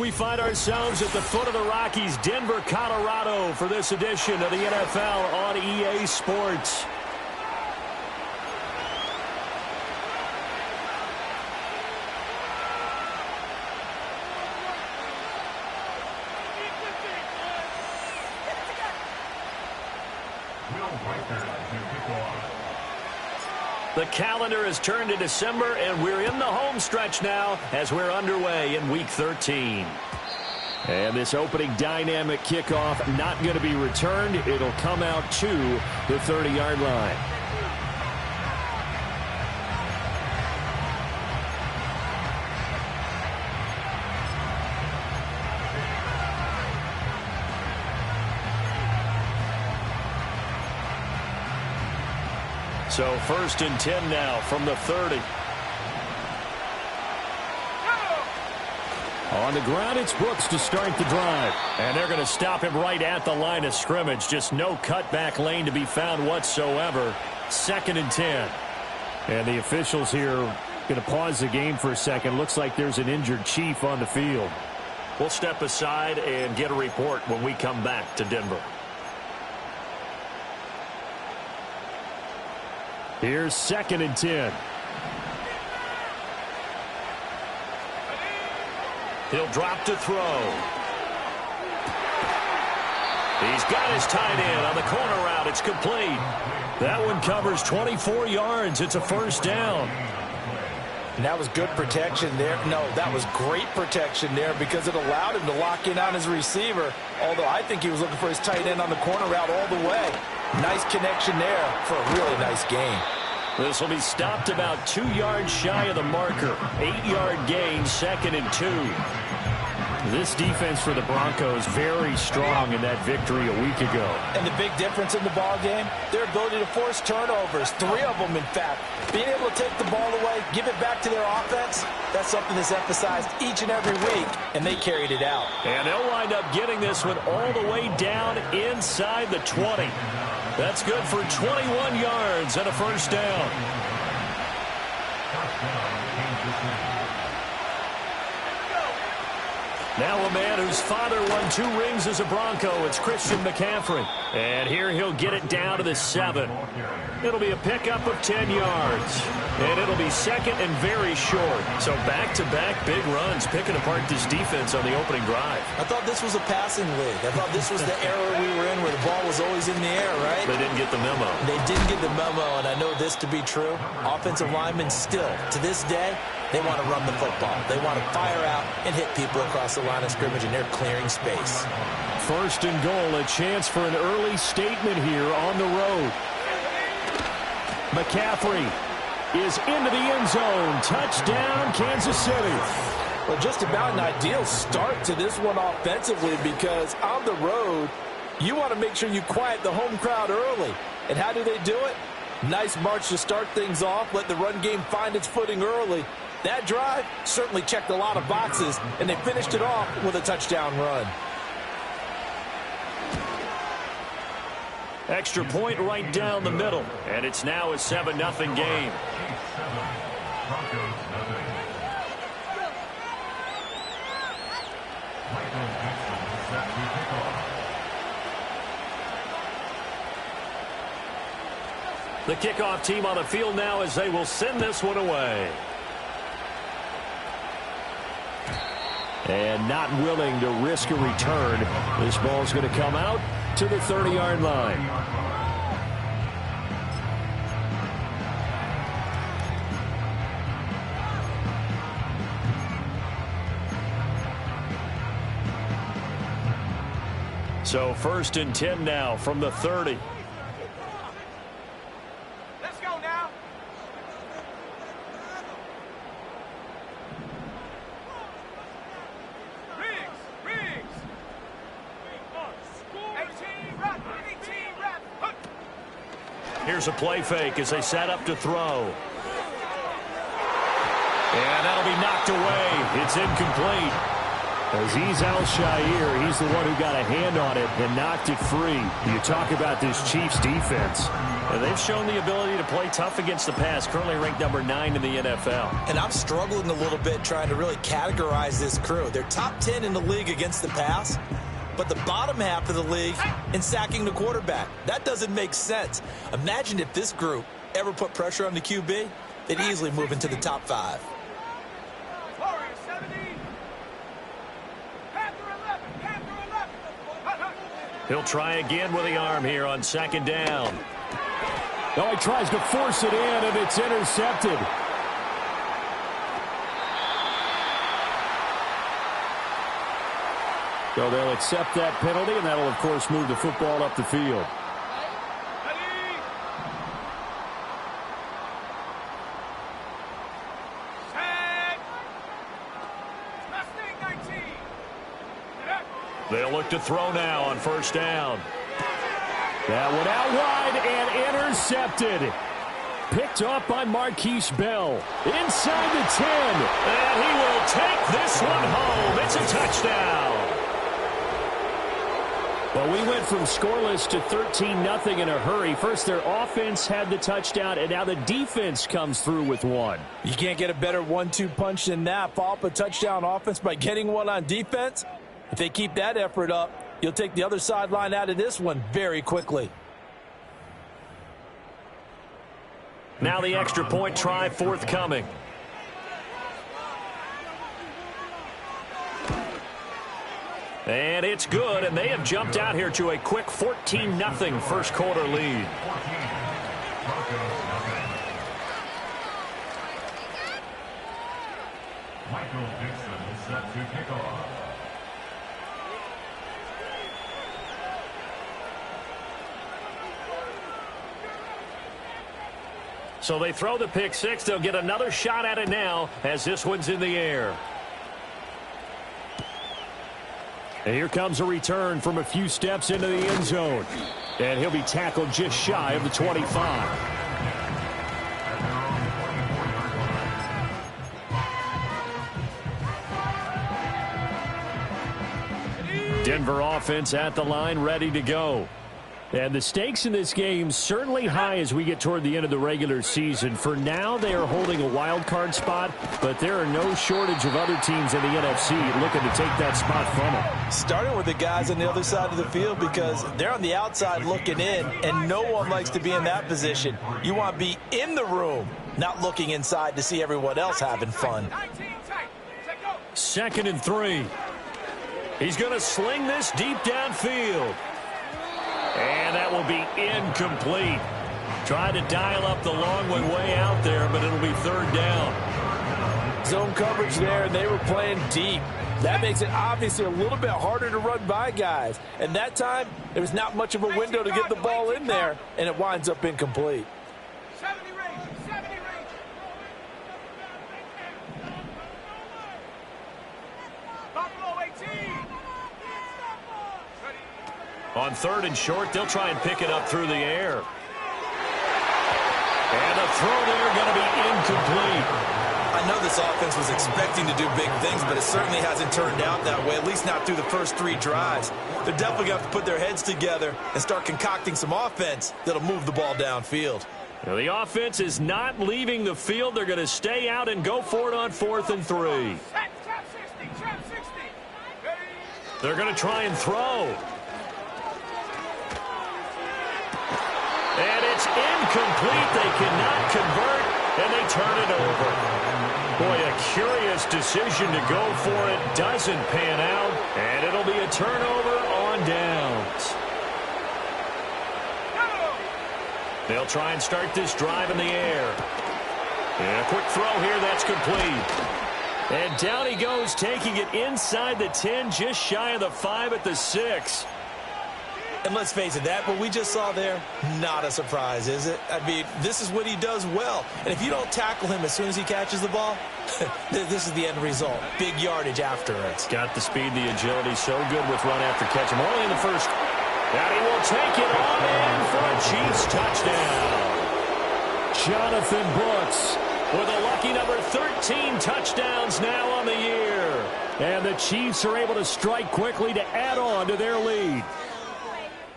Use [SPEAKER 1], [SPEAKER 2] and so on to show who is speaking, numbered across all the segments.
[SPEAKER 1] we find ourselves at the foot of the Rockies, Denver, Colorado, for this edition of the NFL on EA Sports. The calendar has turned to December, and we're in the home stretch now as we're underway in Week 13. And this opening dynamic kickoff not going to be returned. It'll come out to the 30-yard line. So 1st and 10 now from the 30. On the ground, it's Brooks to start the drive. And they're going to stop him right at the line of scrimmage. Just no cutback lane to be found whatsoever. 2nd and 10. And the officials here going to pause the game for a second. Looks like there's an injured Chief on the field. We'll step aside and get a report when we come back to Denver. Here's 2nd and 10. He'll drop to throw. He's got his tight end on the corner route. It's complete. That one covers 24 yards. It's a 1st down.
[SPEAKER 2] And that was good protection there. No, that was great protection there because it allowed him to lock in on his receiver. Although I think he was looking for his tight end on the corner route all the way. Nice connection there for a really nice gain.
[SPEAKER 1] This will be stopped about 2 yards shy of the marker. 8-yard gain, 2nd and 2. This defense for the Broncos very strong in that victory a week ago.
[SPEAKER 2] And the big difference in the ball game, their ability to force turnovers, 3 of them in fact. Being able to take the ball away, give it back to their offense, that's something that's emphasized each and every week, and they carried it out.
[SPEAKER 1] And they'll wind up getting this one all the way down inside the 20. That's good for 21 yards and a 1st down. Now a man whose father won 2 rings as a Bronco. It's Christian McCaffrey. And here he'll get it down to the 7. It'll be a pickup of 10 yards. And it'll be 2nd and very short. So back-to-back big runs picking apart this defense on the opening drive.
[SPEAKER 2] I thought this was a passing league. I thought this was the era we were in where the ball was always in the air, right?
[SPEAKER 1] They didn't get the memo.
[SPEAKER 2] They didn't get the memo, and I know this to be true. Offensive linemen still, to this day, they want to run the football. They want to fire out and hit people across the line of scrimmage, and they're clearing space.
[SPEAKER 1] 1st and goal, a chance for an early statement here on the road. McCaffrey is into the end zone. Touchdown, Kansas City.
[SPEAKER 2] Well, just about an ideal start to this one offensively because on the road, you want to make sure you quiet the home crowd early. And how do they do it? Nice march to start things off. Let the run game find its footing early. That drive certainly checked a lot of boxes, and they finished it off with a touchdown run.
[SPEAKER 1] Extra point right down the middle, and it's now a 7-0 game. The kickoff team on the field now as they will send this one away. And not willing to risk a return. This ball's going to come out to the 30-yard line. So 1st and 10 now from the 30.
[SPEAKER 3] Let's go now.
[SPEAKER 1] Here's a play fake as they set up to throw. And that'll be knocked away. It's incomplete. Azeez Al-Shaair, he's the one who got a hand on it and knocked it free. You talk about this Chiefs defense. And they've shown the ability to play tough against the pass, currently ranked number 9 in the NFL.
[SPEAKER 2] And I'm struggling a little bit trying to really categorize this crew. They're top 10 in the league against the pass, but the bottom half of the league in sacking the quarterback. That doesn't make sense. Imagine if this group ever put pressure on the QB, they'd easily move into the top 5.
[SPEAKER 1] He'll try again with the arm here on second down. Oh, he tries to force it in, and it's intercepted. So they'll accept that penalty, and that'll, of course, move the football up the field. They'll look to throw now on first down. That one out wide and intercepted. Picked off by Marquise Bell. Inside the 10. And he will take this one home. It's a touchdown. Well, we went from scoreless to 13-0 in a hurry. First, their offense had the touchdown, and now the defense comes through with one.
[SPEAKER 2] You can't get a better 1-2 punch than that. Follow up a touchdown offense by getting one on defense. If they keep that effort up, you'll take the other sideline out of this one very quickly.
[SPEAKER 1] Now the extra point try forthcoming. And it's good, and they have jumped out here to a quick 14-0 first quarter lead.
[SPEAKER 3] Michael Dixon is set to kick off.
[SPEAKER 1] So they throw the pick six. They'll get another shot at it now as this one's in the air. And here comes a return from a few steps into the end zone. And he'll be tackled just shy of the 25. Denver offense at the line, ready to go. And the stakes in this game certainly high as we get toward the end of the regular season. For now, they are holding a wild card spot, but there are no shortage of other teams in the NFC looking to take that spot from them.
[SPEAKER 2] Starting with the guys on the other side of the field because they're on the outside looking in, and no one likes to be in that position. You want to be in the room, not looking inside to see everyone else having fun.
[SPEAKER 1] 2nd and 3. He's going to sling this deep downfield. And that will be incomplete. Tried to dial up the long one way out there, but it'll be 3rd down.
[SPEAKER 2] Zone coverage there, and they were playing deep. That makes it obviously a little bit harder to run by guys. And that time, there was not much of a window to get the ball in there, and it winds up incomplete.
[SPEAKER 4] 70 range. Buffalo 18.
[SPEAKER 1] On 3rd and short, they'll try and pick it up through the air. And a throw there going to be incomplete.
[SPEAKER 2] I know this offense was expecting to do big things, but it certainly hasn't turned out that way, at least not through the first 3 drives. They're definitely going to have to put their heads together and start concocting some offense that'll move the ball downfield.
[SPEAKER 1] Now, the offense is not leaving the field. They're going to stay out and go for it on 4th and 3. They're going to try and throw. And it's incomplete. They cannot convert, and they turn it over. Boy, a curious decision to go for it. Doesn't pan out, and it'll be a turnover on downs. They'll try and start this drive in the air. And a quick throw here. That's complete. And down he goes, taking it inside the 10, just shy of the 5 at the 6.
[SPEAKER 2] And let's face it, that what we just saw there, not a surprise, is it? I mean, this is what he does well. And if you don't tackle him as soon as he catches the ball, this is the end result. Big yardage afterwards.
[SPEAKER 1] Got the speed, the agility, so good with run after catch. I'm only in the first. And he will take it on in for a Chiefs touchdown. Jonathan Brooks with a lucky number 13 touchdowns now on the year. And the Chiefs are able to strike quickly to add on to their lead.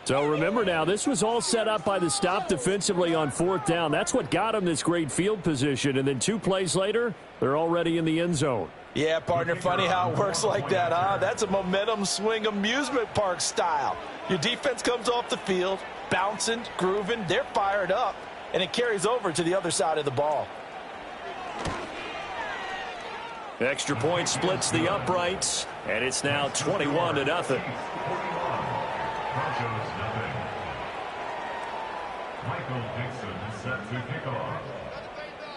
[SPEAKER 1] So remember now, this was all set up by the stop defensively on 4th down. That's what got them this great field position. And then 2 plays later, they're already in the end zone.
[SPEAKER 2] Yeah, partner, funny how it works like that, huh? That's a momentum swing amusement park style. Your defense comes off the field, bouncing, grooving, they're fired up, and it carries over to the other side of the ball.
[SPEAKER 1] Extra point splits the uprights, and it's now 21-0.
[SPEAKER 3] Broncos nothing. Michael Dixon is set to kick off.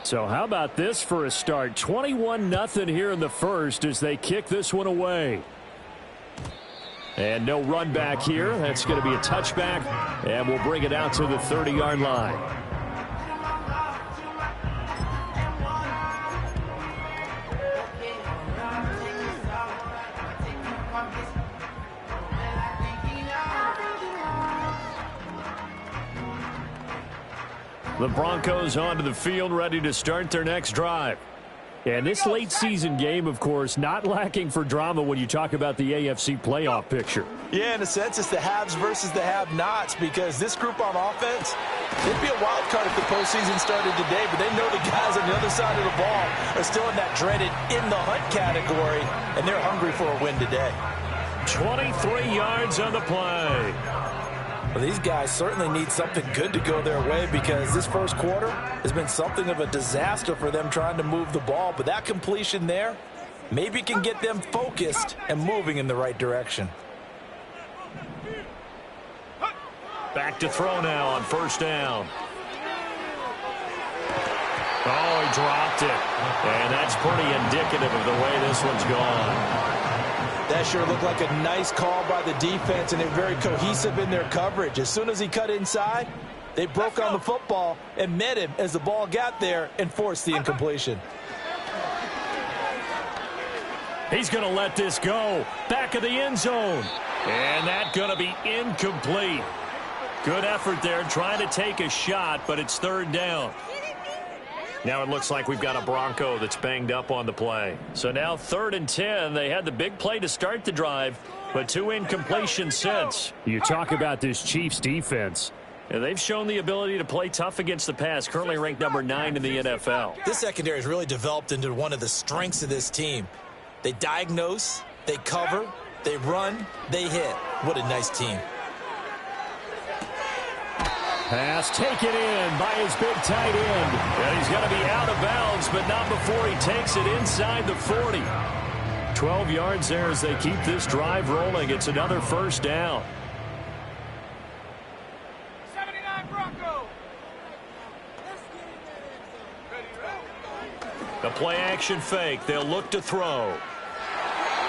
[SPEAKER 1] So how about this for a start? 21-0 here in the first as they kick this one away. And no run back here. That's going to be a touchback, and we'll bring it out to the 30-yard line. The Broncos onto the field, ready to start their next drive. And this late season game, of course, not lacking for drama when you talk about the AFC playoff picture.
[SPEAKER 2] Yeah, in a sense, it's the haves versus the have-nots, because this group on offense, they'd be a wild card if the postseason started today, but they know the guys on the other side of the ball are still in that dreaded in-the-hunt category, and they're hungry for a win today.
[SPEAKER 1] 23 yards on the play.
[SPEAKER 2] Well, these guys certainly need something good to go their way, because this first quarter has been something of a disaster for them trying to move the ball. But that completion there maybe can get them focused and moving in the right direction.
[SPEAKER 1] Back to throw now on 1st down. Oh, he dropped it. And that's pretty indicative of the way this one's gone.
[SPEAKER 2] That sure looked like a nice call by the defense, and they're very cohesive in their coverage. As soon as he cut inside, they broke on the football and met him as the ball got there and forced the incompletion.
[SPEAKER 1] He's going to let this go. Back of the end zone. And that's going to be incomplete. Good effort there trying to take a shot, but it's 3rd down. Now it looks like we've got a Bronco that's banged up on the play. So now 3rd and 10. They had the big play to start the drive, but 2 incompletions since. You talk about this Chiefs defense. And they've shown the ability to play tough against the pass, currently ranked number 9 in the NFL.
[SPEAKER 2] This secondary has really developed into one of the strengths of this team. They diagnose, they cover, they run, they hit. What a nice team.
[SPEAKER 1] Pass taken in by his big tight end. And he's going to be out of bounds, but not before he takes it inside the 40. 12 yards there as they keep this drive rolling. It's another 1st down.
[SPEAKER 4] 79 Bronco.
[SPEAKER 1] The play action fake. They'll look to throw.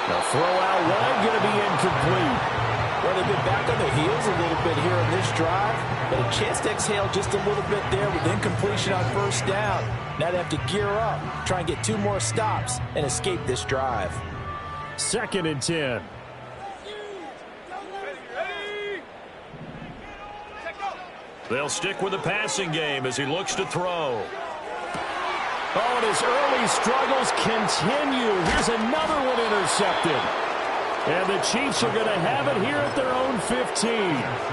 [SPEAKER 1] The throw out wide going to be incomplete.
[SPEAKER 2] Well, they've been back on their heels a little bit here in this drive, but a chance to exhale just a little bit there with incompletion on 1st down. Now they have to gear up, try and get 2 more stops, and escape this drive.
[SPEAKER 1] 2nd and 10. They'll stick with the passing game as he looks to throw. Oh, and his early struggles continue. Here's another one intercepted. And the Chiefs are going to have it here at their own 15.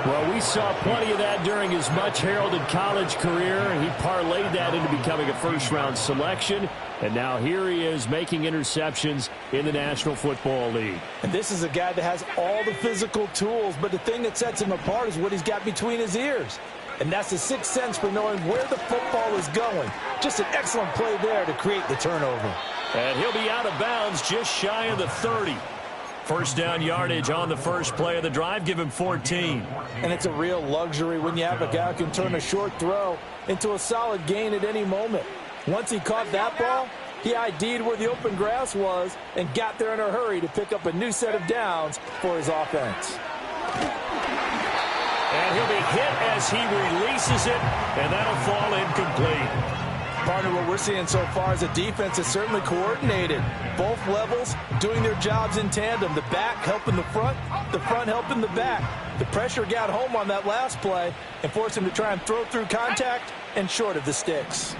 [SPEAKER 1] Well, we saw plenty of that during his much-heralded college career. He parlayed that into becoming a first-round selection. And now here he is making interceptions in the National Football League.
[SPEAKER 2] And this is a guy that has all the physical tools, but the thing that sets him apart is what he's got between his ears. And that's the sixth sense for knowing where the football is going. Just an excellent play there to create the turnover.
[SPEAKER 1] And he'll be out of bounds just shy of the 30. 1st down yardage on the first play of the drive. Give him 14.
[SPEAKER 2] And it's a real luxury when you have a guy who can turn a short throw into a solid gain at any moment. Once he caught that ball, he ID'd where the open grass was and got there in a hurry to pick up a new set of downs for his offense.
[SPEAKER 1] And he'll be hit as he releases it, and that'll fall incomplete.
[SPEAKER 2] Partner, what we're seeing so far is a defense is certainly coordinated. Both levels doing their jobs in tandem. The back helping the front helping the back. The pressure got home on that last play and forced him to try and throw through contact and short of the sticks.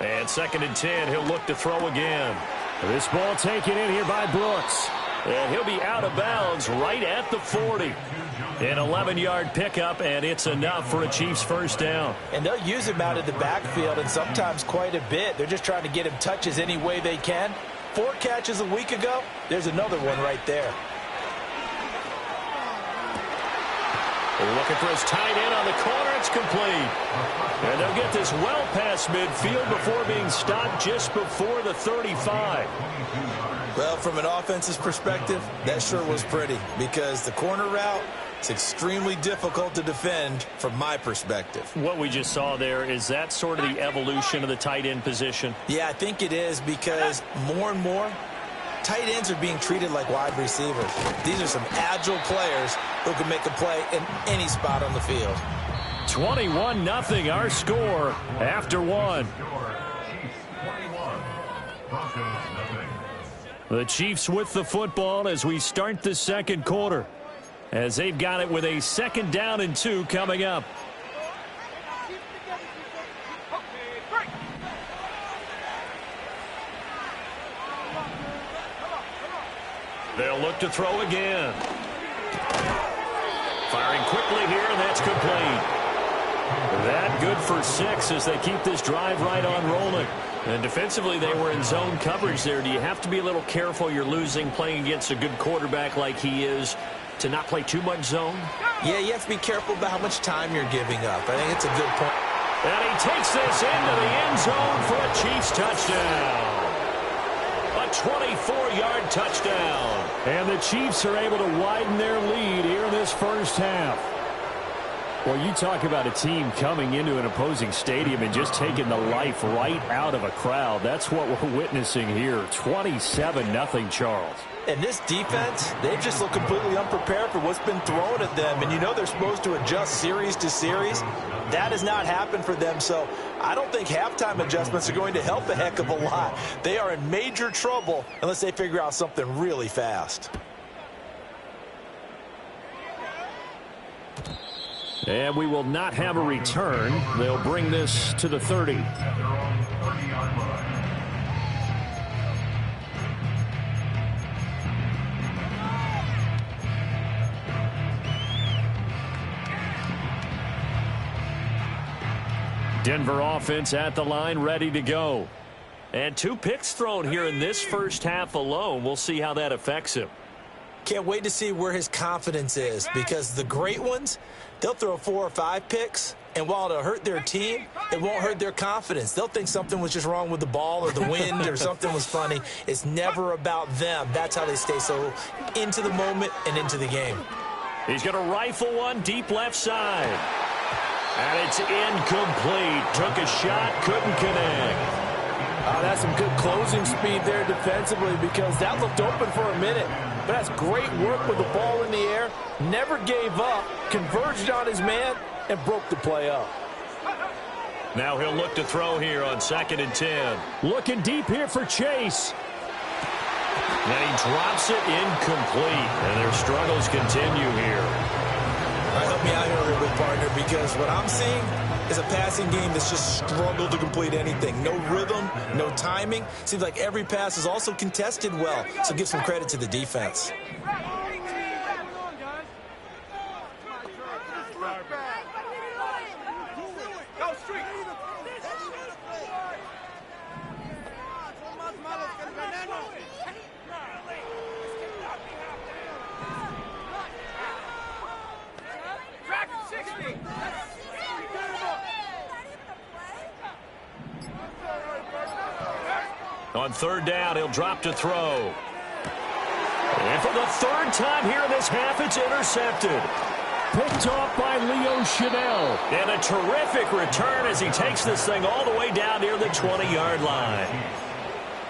[SPEAKER 1] And 2nd and 10, he'll look to throw again. This ball taken in here by Brooks. And he'll be out of bounds right at the 40. An 11-yard pickup, and it's enough for a Chiefs first down.
[SPEAKER 2] And they'll use him out of the backfield, and sometimes quite a bit. They're just trying to get him touches any way they can. 4 catches a week ago. There's another one right there.
[SPEAKER 1] Looking for his tight end on the corner. It's complete. And they'll get this well past midfield before being stopped just before the 35.
[SPEAKER 2] Well, from an offensive perspective, that sure was pretty because the corner route is extremely difficult to defend from my perspective.
[SPEAKER 1] What we just saw there, is that sort of the evolution of the tight end position?
[SPEAKER 2] Yeah, I think it is because more and more, tight ends are being treated like wide receivers. These are some agile players who can make a play in any spot on the field.
[SPEAKER 1] 21-0 our score after one. The Chiefs with the football as we start the second quarter, as they've got it with a 2nd down and 2 coming up. They'll look to throw again. Firing quickly here, and that's complete. That good for 6 as they keep this drive right on rolling. And defensively, they were in zone coverage there. Do you have to be a little careful? You're losing playing against a good quarterback like he is to not play too much zone?
[SPEAKER 2] Yeah, you have to be careful about how much time you're giving up. I think it's a good point.
[SPEAKER 1] And he takes this into the end zone for a Chiefs touchdown. A 24-yard touchdown. And the Chiefs are able to widen their lead here in this first half. Well, you talk about a team coming into an opposing stadium and just taking the life right out of a crowd. That's what we're witnessing here. 27-0 Charles.
[SPEAKER 2] And this defense, they've just looked completely unprepared for what's been thrown at them. And you know they're supposed to adjust series to series. That has not happened for them. So I don't think halftime adjustments are going to help a heck of a lot. They are in major trouble unless they figure out something really fast.
[SPEAKER 1] And we will not have a return. They'll bring this to the 30. Denver offense at the line, ready to go. And 2 picks thrown here in this first half alone. We'll see how that affects him.
[SPEAKER 2] Can't wait to see where his confidence is, because the great ones, they'll throw 4 or 5 picks, and while it'll hurt their team, it won't hurt their confidence. They'll think something was just wrong with the ball or the wind or something was funny. It's never about them. That's how they stay so into the moment and into the game.
[SPEAKER 1] He's going to rifle one deep left side. And it's incomplete. Took a shot, couldn't connect.
[SPEAKER 2] That's some good closing speed there defensively, because that looked open for a minute. But that's great work with the ball in the air. Never gave up, converged on his man, and broke the play up.
[SPEAKER 1] Now he'll look to throw here on 2nd and 10. Looking deep here for Chase. And he drops it incomplete. And their struggles continue here.
[SPEAKER 2] All right, help me out here a little bit, partner, because what I'm seeing is a passing game that's just struggled to complete anything. No rhythm, no timing. Seems like every pass is also contested well, so give some credit to the defense.
[SPEAKER 1] On 3rd down, he'll drop to throw. And for the 3rd time here in this half, it's intercepted. Picked off by Leo Chanel. And a terrific return as he takes this thing all the way down near the 20-yard line.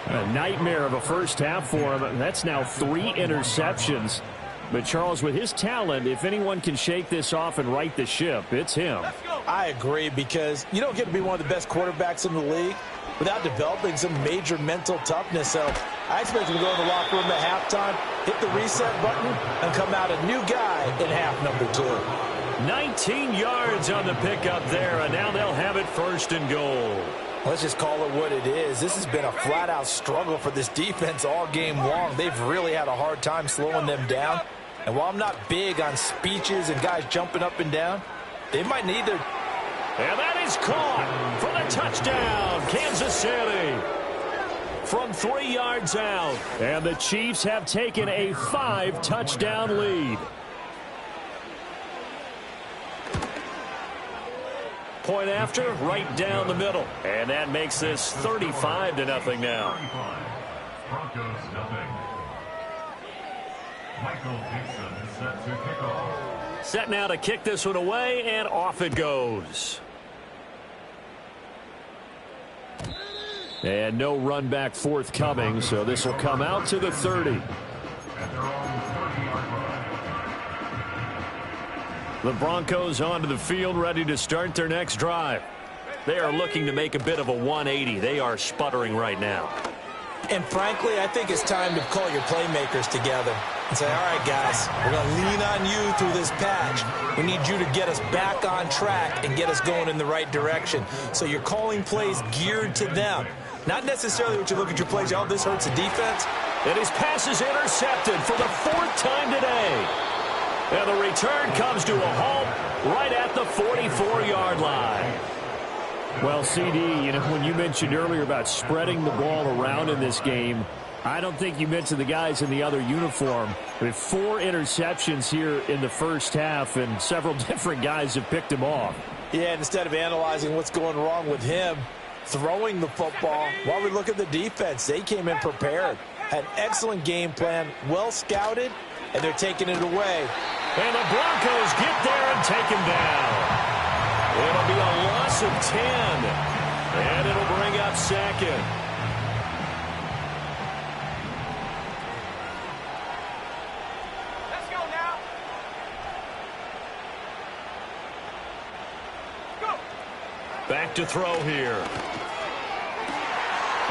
[SPEAKER 1] A nightmare of a first half for him. That's now 3 interceptions. But, Charles, with his talent, if anyone can shake this off and right the ship, it's him.
[SPEAKER 2] I agree, because you don't get to be one of the best quarterbacks in the league without developing some major mental toughness. So I expect him to go in the locker room at halftime, hit the reset button, and come out a new guy in half number 2.
[SPEAKER 1] 19 yards on the pickup there, and now they'll have it 1st and goal.
[SPEAKER 2] Let's just call it what it is. This has been a flat-out struggle for this defense all game long. They've really had a hard time slowing them down. And while I'm not big on speeches and guys jumping up and down, they might need their...
[SPEAKER 1] And that is caught for the touchdown, Kansas City. From 3 yards out. And the Chiefs have taken a 5-touchdown lead. Point after, right down the middle. And that makes this 35-0 now.
[SPEAKER 3] Broncos nothing. Michael Dixon set to kick off.
[SPEAKER 1] Set now to kick this one away, and off it goes. And no run back forthcoming, so this will come out to the 30.
[SPEAKER 3] At their own 30-yard line.
[SPEAKER 1] The Broncos onto the field, ready to start their next drive. They are looking to make a bit of a 180. They are sputtering right now.
[SPEAKER 2] And frankly, I think it's time to call your playmakers together and say, all right, guys, we're going to lean on you through this patch. We need you to get us back on track and get us going in the right direction. So you're calling plays geared to them. Not necessarily what you look at your plays, oh, this hurts the defense.
[SPEAKER 1] And his pass is intercepted for the 4th time today. And the return comes to a halt right at the 44-yard line. Well, CD, you know, when you mentioned earlier about spreading the ball around in this game, I don't think you mentioned the guys in the other uniform. With 4 interceptions here in the first half, and several different guys have picked him off.
[SPEAKER 2] Yeah, instead of analyzing what's going wrong with him, throwing the football, while we look at the defense, they came in prepared. Had an excellent game plan, well scouted, and they're taking it away.
[SPEAKER 1] And the Broncos get there and take him down. It'll be a loss of 10, and it'll bring up 2nd.
[SPEAKER 4] Let's go now. Go.
[SPEAKER 1] Back to throw here.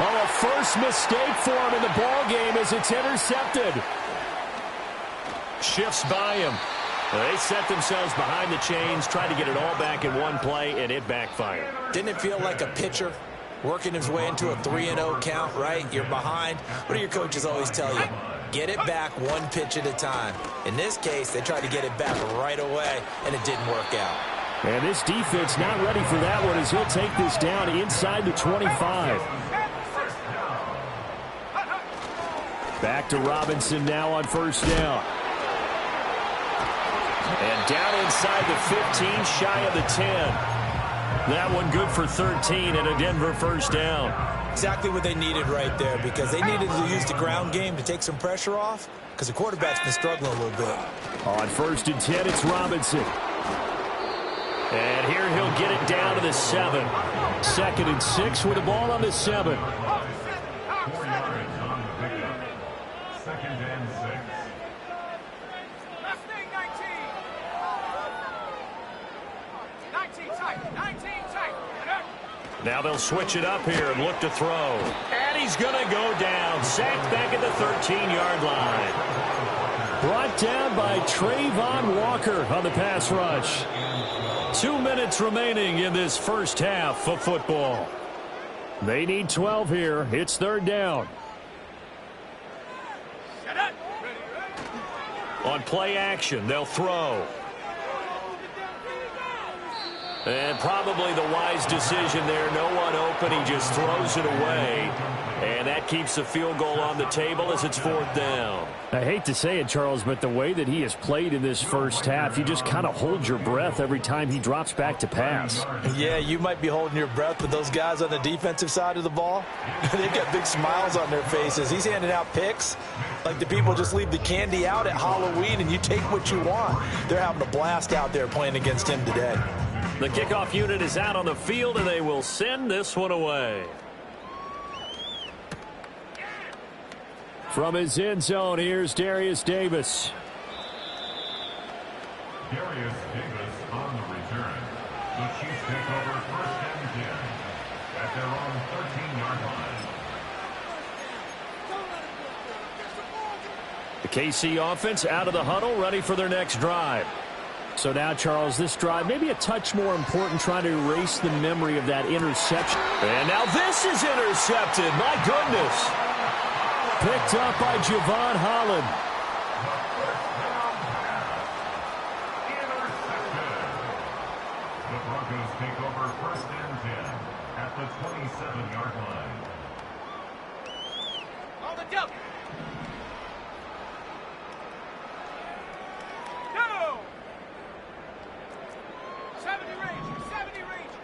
[SPEAKER 1] Oh, a first mistake for him in the ball game as it's intercepted. Shifts by him. They set themselves behind the chains, tried to get it all back in one play, and it backfired.
[SPEAKER 2] Didn't it feel like a pitcher working his way into a 3-0 count, right? You're behind. What do your coaches always tell you? Get it back one pitch at a time. In this case, they tried to get it back right away, and it didn't work out.
[SPEAKER 1] And this defense not ready for that one as he'll take this down inside the 25. Back to Robinson now on first down. And down inside the 15, shy of the 10. That one good for 13 and a Denver first down.
[SPEAKER 2] Exactly what they needed right there, because they needed to use the ground game to take some pressure off, because the quarterback's been struggling a little bit.
[SPEAKER 1] On 1st and 10, it's Robinson. And here he'll get it down to the 7. 2nd and 6 with the ball on the 7.
[SPEAKER 3] 4 yards on the pickup. 2nd and 6.
[SPEAKER 4] Last thing, 19. 19 tight. 19 tight.
[SPEAKER 1] Now they'll switch it up here and look to throw. And he's going to go down. Sacked back at the 13-yard line. Brought down by Trayvon Walker on the pass rush. 2 minutes remaining in this first half of football. They need 12 here. It's 3rd down. On play action, they'll throw. And probably the wise decision there. No one open. He just throws it away. And that keeps the field goal on the table as it's 4th down. I hate to say it, Charles, but the way that he has played in this first half, you just kind of hold your breath every time he drops back to pass.
[SPEAKER 2] Yeah, you might be holding your breath, but those guys on the defensive side of the ball, they've got big smiles on their faces. He's handing out picks like the people just leave the candy out at Halloween and you take what you want. They're having a blast out there playing against him today.
[SPEAKER 1] The kickoff unit is out on the field, and they will send this one away. From his end zone, here's Darius Davis.
[SPEAKER 3] Darius Davis on the return. The Chiefs take over 1st and 10 at their own 13-yard line.
[SPEAKER 1] The KC offense out of the huddle, ready for their next drive. So now, Charles, this drive maybe a touch more important, trying to erase the memory of that interception.
[SPEAKER 2] And now this is intercepted. My goodness.
[SPEAKER 1] Picked up by Javon Holland.
[SPEAKER 3] The Broncos take over 1st and 10 at the 27-yard line.
[SPEAKER 4] On the double. Go! 70 Ranger, 70 Ranger.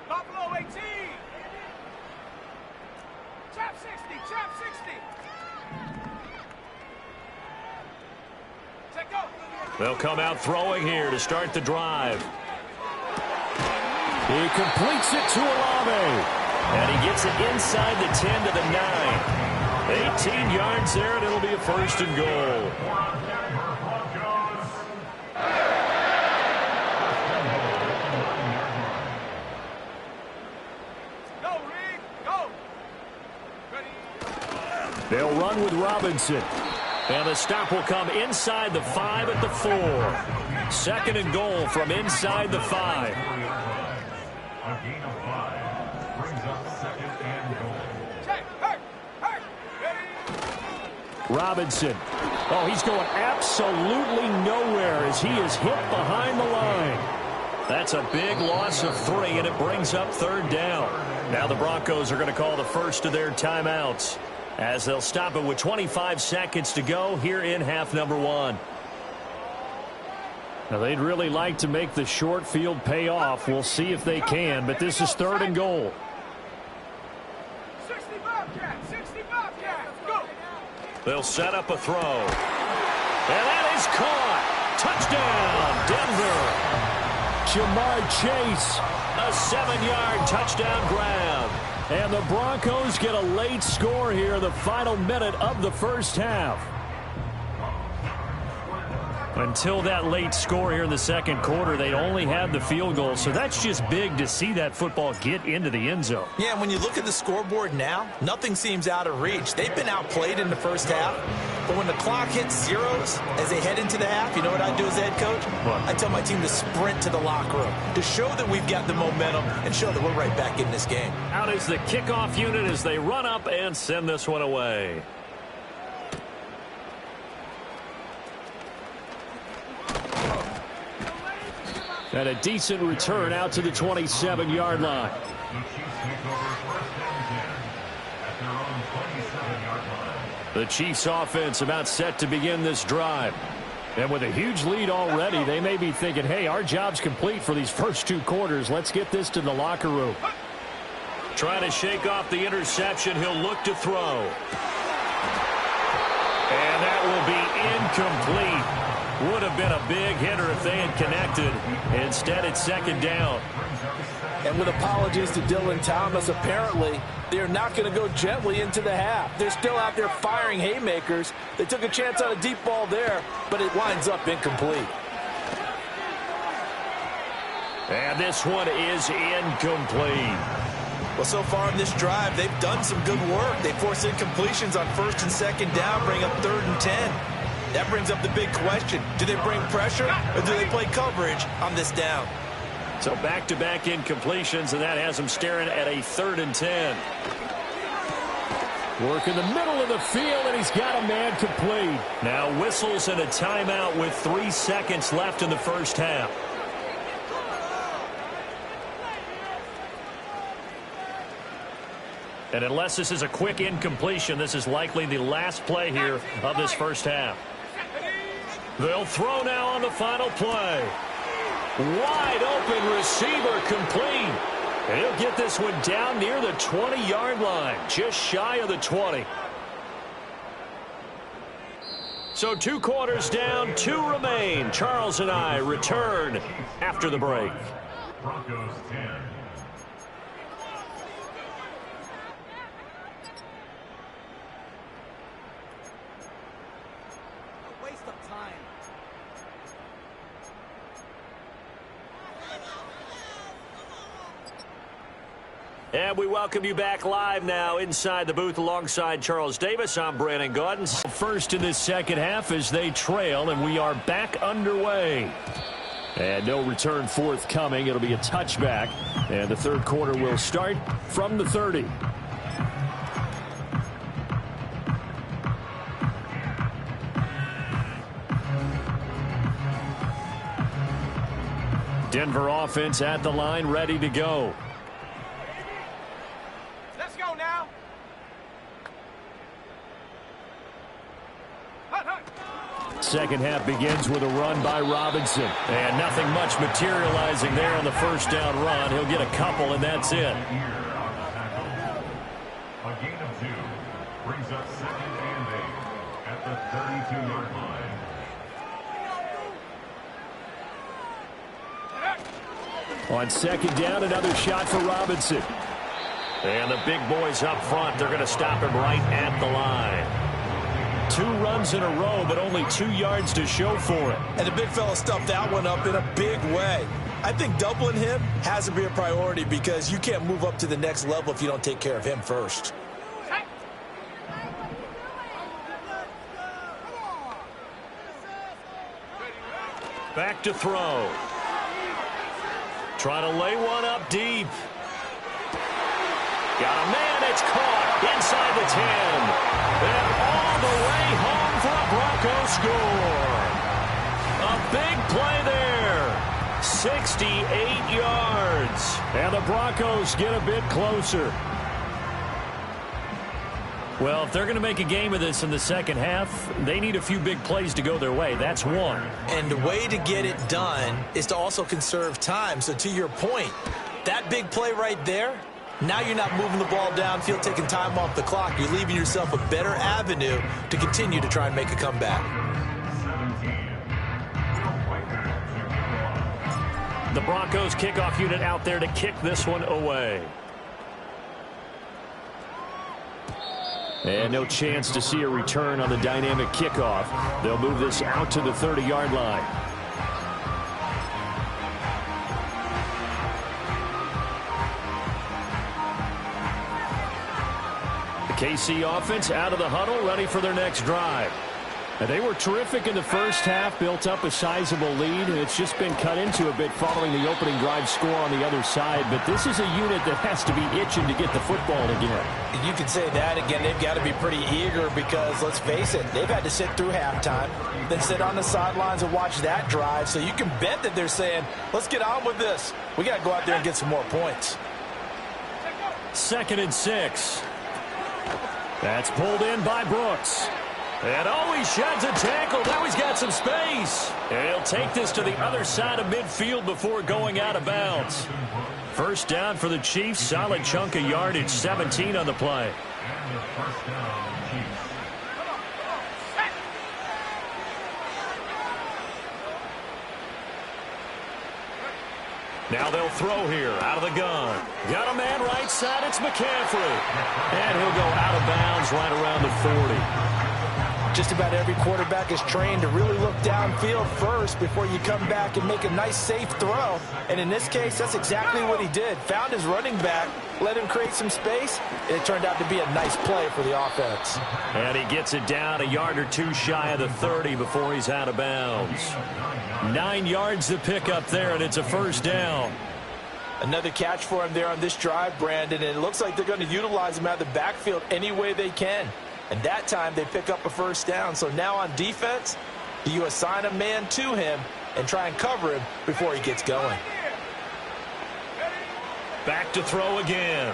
[SPEAKER 4] Buffalo 18. Chop 60, chop 60. Take go.
[SPEAKER 1] They'll come out throwing here to start the drive. He completes it to Olave. And he gets it inside the 10 to the 9. 18 yards there, and it'll be a 1st and goal.
[SPEAKER 4] Go, Reed, go. Ready.
[SPEAKER 1] They'll run with Robinson. And the stop will come inside the 5 at the 4. 2nd and goal from inside the 5.
[SPEAKER 3] A gain of 5 brings up 2nd and goal.
[SPEAKER 4] Check, hurt, ready.
[SPEAKER 1] Robinson. Oh, he's going absolutely nowhere as he is hit behind the line. That's a big loss of 3, and it brings up 3rd down. Now the Broncos are going to call the first of their timeouts, as they'll stop it with 25 seconds to go here in half number 1. Now, they'd really like to make the short field pay off. We'll see if they can, but this is 3rd and goal.
[SPEAKER 4] 60 Bobcat, go.
[SPEAKER 1] They'll set up a throw. And that is caught. Touchdown, Denver. Jamar Chase, a 7-yard touchdown grab. And the Broncos get a late score here, the final minute of the first half. Until that late score here in the 2nd quarter, they only had the field goal. So that's just big to see that football get into the end zone.
[SPEAKER 2] Yeah, and when you look at the scoreboard now, nothing seems out of reach. They've been outplayed in the first half. But when the clock hits zeros as they head into the half, you know what I do as head coach?
[SPEAKER 1] What?
[SPEAKER 2] I tell my team to sprint to the locker room to show that we've got the momentum and show that we're right back in this game.
[SPEAKER 1] Out is the kickoff unit as they run up and send this one away. And a decent return out to the 27-yard line.
[SPEAKER 3] The Chiefs take over 1st and 10 at their own 27-yard line.
[SPEAKER 1] The Chiefs offense about set to begin this drive. And with a huge lead already, they may be thinking, hey, our job's complete for these first 2 quarters. Let's get this to the locker room. Trying to shake off the interception. He'll look to throw. And that will be incomplete. Would have been a big hitter if they had connected. Instead, it's 2nd down.
[SPEAKER 2] And with apologies to Dylan Thomas, apparently they're not going to go gently into the half. They're still out there firing haymakers. They took a chance on a deep ball there, but it winds up incomplete.
[SPEAKER 1] And this one is incomplete.
[SPEAKER 2] Well, so far in this drive, they've done some good work. They force incompletions on 1st and 2nd down, bring up 3rd and 10. That brings up the big question. Do they bring pressure or do they play coverage on this down?
[SPEAKER 1] So back-to-back incompletions, and that has them staring at a 3rd and 10. Work in the middle of the field, and he's got a man complete. Now whistles and a timeout with 3 seconds left in the first half. And unless this is a quick incompletion, this is likely the last play here of this first half. They'll throw now on the final play. Wide open receiver complete. And he'll get this one down near the 20-yard line, just shy of the 20. So 2 quarters down, 2 remain. Charles and I return after the break.
[SPEAKER 3] Broncos 10.
[SPEAKER 5] Waste of time.
[SPEAKER 1] And we welcome you back live now inside the booth alongside Charles Davis. I'm Brandon Gaudens. First in this second half as they trail, and we are back underway. And no return forthcoming. It'll be a touchback. And the third quarter will start from the 30. Denver offense at the line, ready to go.
[SPEAKER 4] Let's go now.
[SPEAKER 1] Second half begins with a run by Robinson. And nothing much materializing there on the first down run. He'll get a couple, and that's it.
[SPEAKER 3] A gain of 2 brings up 2nd and 8 at the 32-yard line.
[SPEAKER 1] On second down, another shot for Robinson. And the big boys up front, they're going to stop him right at the line. 2 runs in a row, but only 2 yards to show for it.
[SPEAKER 2] And the big fella stuffed that one up in a big way. I think doubling him has to be a priority because you can't move up to the next level if you don't take care of him first.
[SPEAKER 1] Back to throw. Trying to lay one up deep. Got a man, it's caught inside the 10. And all the way home for a Broncos score. A big play there. 68 yards. And the Broncos get a bit closer. Well, if they're going to make a game of this in the second half, they need a few big plays to go their way. That's one.
[SPEAKER 2] And the way to get it done is to also conserve time. So to your point, that big play right there, now you're not moving the ball downfield, taking time off the clock. You're leaving yourself a better avenue to continue to try and make a comeback.
[SPEAKER 1] The Broncos kickoff unit out there to kick this one away. And no chance to see a return on the dynamic kickoff. They'll move this out to the 30-yard line. The KC offense out of the huddle, ready for their next drive. And they were terrific in the first half, built up a sizable lead, and it's just been cut into a bit following the opening drive score on the other side. But this is a unit that has to be itching to get the football again.
[SPEAKER 2] You can say that again. They've got to be pretty eager because, let's face it, they've had to sit through halftime, then sit on the sidelines and watch that drive. So you can bet that they're saying, let's get on with this. We got to go out there and get some more points.
[SPEAKER 1] 2nd and 6. That's pulled in by Brooks. And he sheds a tackle. Now he's got some space. And he'll take this to the other side of midfield before going out of bounds. First down for the Chiefs. Solid chunk of yardage. 17 on the play.
[SPEAKER 3] And the first down, Chiefs.
[SPEAKER 1] Now they'll throw here out of the gun. Got a man right side. It's McCaffrey. And he'll go out of bounds right around the 40.
[SPEAKER 2] Just about every quarterback is trained to really look downfield first before you come back and make a nice, safe throw. And in this case, that's exactly what he did. Found his running back, let him create some space, and it turned out to be a nice play for the offense.
[SPEAKER 1] And he gets it down a yard or two shy of the 30 before he's out of bounds. 9 yards to pick up there, and it's a first down.
[SPEAKER 2] Another catch for him there on this drive, Brandon, and it looks like they're going to utilize him out of the backfield any way they can. And that time they pick up a first down. So now on defense, do you assign a man to him and try and cover him before he gets going?
[SPEAKER 1] Back to throw again.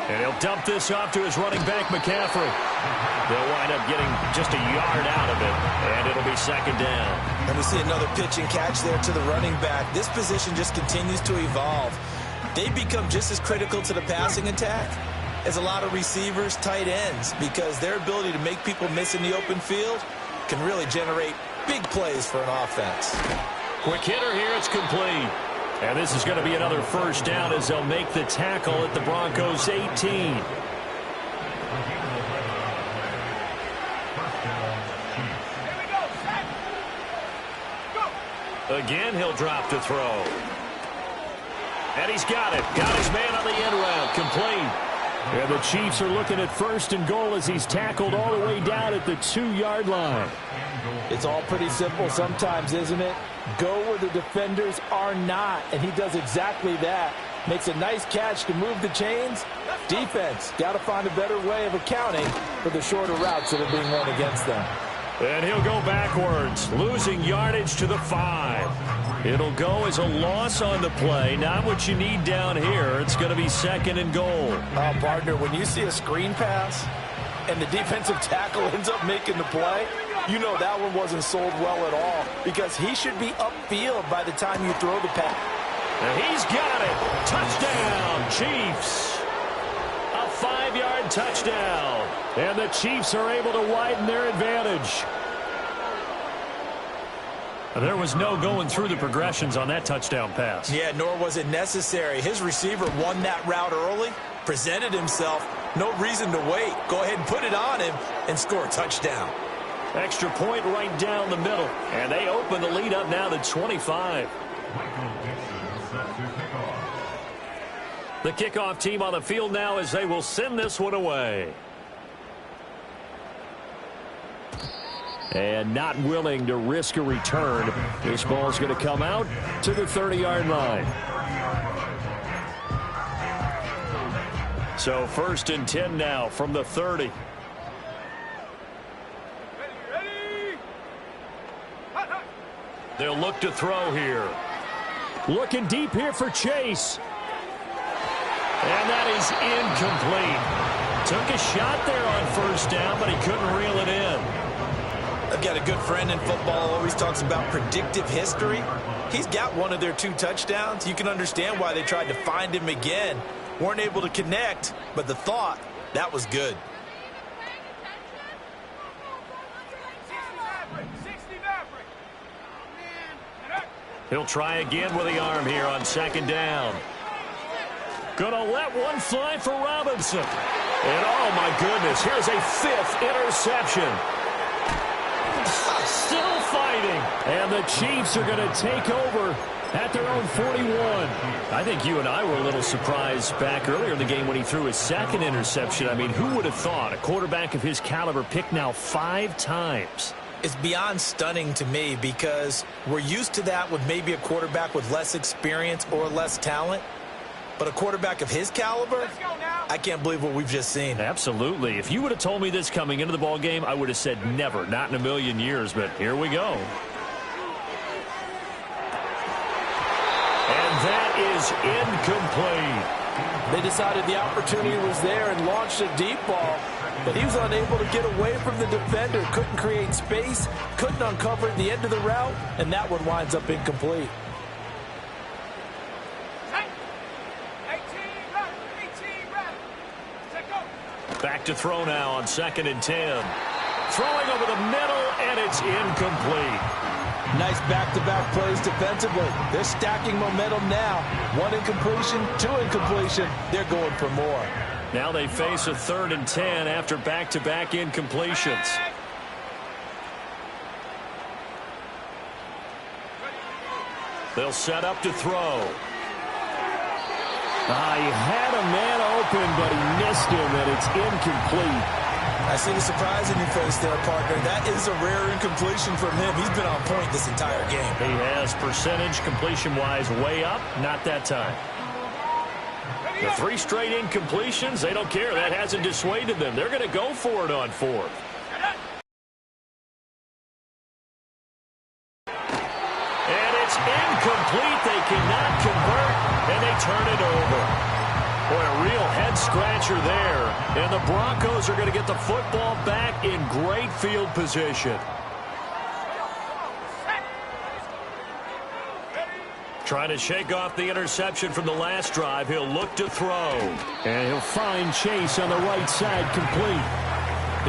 [SPEAKER 1] And he'll dump this off to his running back, McCaffrey. They'll wind up getting just a yard out of it, and it'll be second down.
[SPEAKER 2] And we see another pitch and catch there to the running back. This position just continues to evolve. They become just as critical to the passing attack as a lot of receivers, tight ends, because their ability to make people miss in the open field can really generate big plays for an offense.
[SPEAKER 1] Quick hitter here, it's complete. And this is going to be another first down as they'll make the tackle at the Broncos 18. Again, he'll drop to throw. And he's got it. Got his man on the end route. Complete. And the Chiefs are looking at 1st and goal as he's tackled all the way down at the 2-yard line.
[SPEAKER 2] It's all pretty simple sometimes, isn't it? Go where the defenders are not, and he does exactly that. Makes a nice catch to move the chains. Defense, got to find a better way of accounting for the shorter routes that are being run against them.
[SPEAKER 1] And he'll go backwards, losing yardage to the 5. It'll go as a loss on the play. Not what you need down here. It's going to be 2nd and goal.
[SPEAKER 2] Partner, when you see a screen pass and the defensive tackle ends up making the play, you know that one wasn't sold well at all because he should be upfield by the time you throw the pass.
[SPEAKER 1] And he's got it. Touchdown, Chiefs. A 5-yard touchdown. And the Chiefs are able to widen their advantage. There was no going through the progressions on that touchdown pass.
[SPEAKER 2] Yeah, nor was it necessary. His receiver won that route early, presented himself. No reason to wait. Go ahead and put it on him and score a touchdown.
[SPEAKER 1] Extra point right down the middle. And they open the lead up now to 25.
[SPEAKER 3] Michael Dixon set to kick off.
[SPEAKER 1] The kickoff team on the field now as they will send this one away. And not willing to risk a return. This ball's going to come out to the 30-yard line. So 1st and 10 now from the 30. They'll look to throw here. Looking deep here for Chase. And that is incomplete. Took a shot there on 1st down, but he couldn't reel it in.
[SPEAKER 2] I've got a good friend in football, always talks about predictive history. He's got one of their 2 touchdowns. You can understand why they tried to find him again. Weren't able to connect, but the thought, that was good.
[SPEAKER 1] He'll try again with the arm here on 2nd down. Gonna let one fly for Robinson. And oh my goodness, here's a 5th interception. Still fighting. And the Chiefs are going to take over at their own 41. I think you and I were a little surprised back earlier in the game when he threw his 2nd interception. I mean, who would have thought a quarterback of his caliber picked now 5 times?
[SPEAKER 2] It's beyond stunning to me because we're used to that with maybe a quarterback with less experience or less talent. But a quarterback of his caliber, I can't believe what we've just seen.
[SPEAKER 1] Absolutely. If you would have told me this coming into the ball game, I would have said never, not in a million years. But here we go. And that is incomplete.
[SPEAKER 2] They decided the opportunity was there and launched a deep ball, but he was unable to get away from the defender, couldn't create space, couldn't uncover the end of the route, and that one winds up incomplete.
[SPEAKER 1] Back to throw now on 2nd and 10. Throwing over the middle, and it's incomplete.
[SPEAKER 2] Nice back-to-back plays defensively. They're stacking momentum now. 1 incompletion, 2 incompletion. They're going for more.
[SPEAKER 1] Now they face a 3rd and 10 after back-to-back incompletions. They'll set up to throw. He had a man open, but he missed him, and it's incomplete.
[SPEAKER 2] I see the surprise in your face there, partner. That is a rare incompletion from him. He's been on point this entire game.
[SPEAKER 1] He has percentage completion-wise way up, not that time. The 3 straight incompletions, they don't care. That hasn't dissuaded them. They're going to go for it on 4th. And it's incomplete. They cannot convert, and they turn it over. Boy, a real head-scratcher there. And the Broncos are going to get the football back in great field position. Trying to shake off the interception from the last drive. He'll look to throw. And he'll find Chase on the right side complete.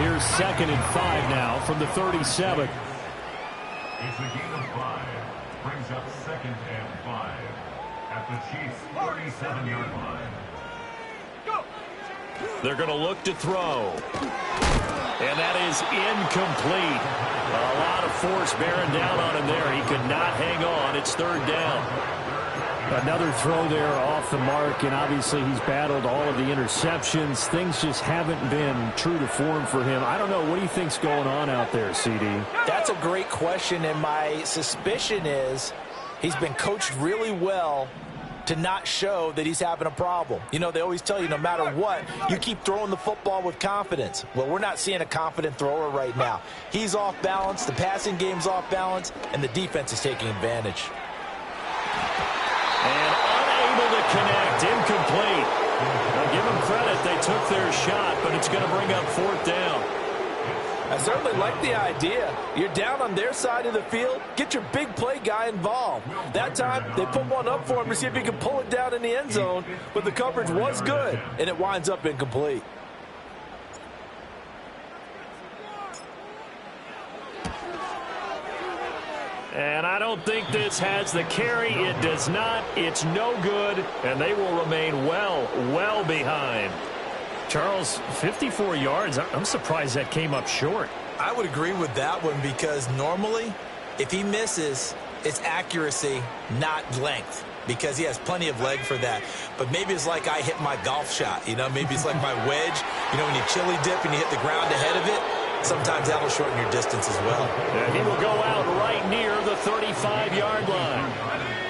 [SPEAKER 1] Here's 2nd and 5 now from the 37.
[SPEAKER 3] It's a gain of 5. Brings up 2nd and 5 at the Chiefs' 37-yard line.
[SPEAKER 1] They're going to look to throw. And that is incomplete. A lot of force bearing down on him there. He could not hang on. It's 3rd down. Another throw there off the mark, and obviously he's battled all of the interceptions. Things just haven't been true to form for him. I don't know. What do you think's going on out there, CD?
[SPEAKER 2] That's a great question, and my suspicion is he's been coached really well to not show that he's having a problem. You know, they always tell you no matter what, you keep throwing the football with confidence. Well, we're not seeing a confident thrower right now. He's off balance, the passing game's off balance, and the defense is taking advantage.
[SPEAKER 1] And unable to connect, incomplete. Now give them credit, they took their shot, but it's going to bring up fourth down.
[SPEAKER 2] I certainly like the idea. You're down on their side of the field. Get your big play guy involved. That time, they put one up for him to see if he can pull it down in the end zone, but the coverage was good, and it winds up incomplete.
[SPEAKER 1] And I don't think this has the carry. It does not. It's no good, and they will remain well behind. Charles, 54 yards. I'm surprised that came up short.
[SPEAKER 2] I would agree with that one because normally, if he misses, it's accuracy, not length, because he has plenty of leg for that. But maybe it's like I hit my golf shot. You know, maybe it's like my wedge. You know, when you chili dip and you hit the ground ahead of it, sometimes that'll shorten your distance as well.
[SPEAKER 1] And he will go out right near the 35-yard line.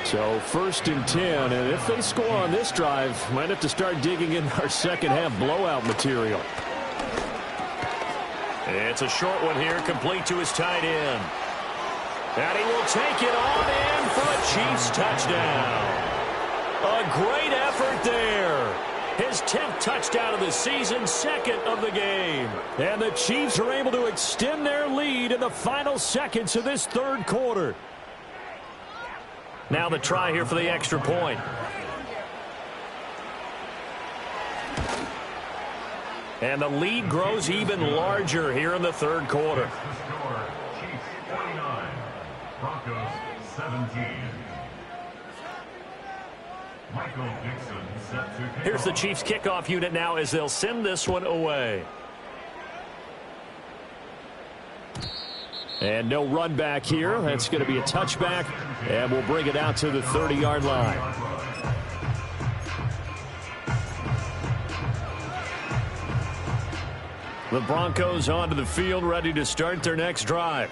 [SPEAKER 1] So 1st and 10, and if they score on this drive, might have to start digging in our second half blowout material. It's a short one here, complete to his tight end. And he will take it on in for a Chiefs touchdown. A great effort there. His 10th touchdown of the season, 2nd of the game. And the Chiefs are able to extend their lead in the final seconds of this 3rd quarter. Now the try here for the extra point. And the lead grows even larger here in the 3rd quarter.
[SPEAKER 3] Chiefs 49, Broncos 17. Michael Dixon set to kick
[SPEAKER 1] Here's the
[SPEAKER 3] off.
[SPEAKER 1] Chiefs kickoff unit now as they'll send this one away. And no run back here. That's going to be a touchback, and we'll bring it out to the 30-yard line. The Broncos onto the field, ready to start their next drive.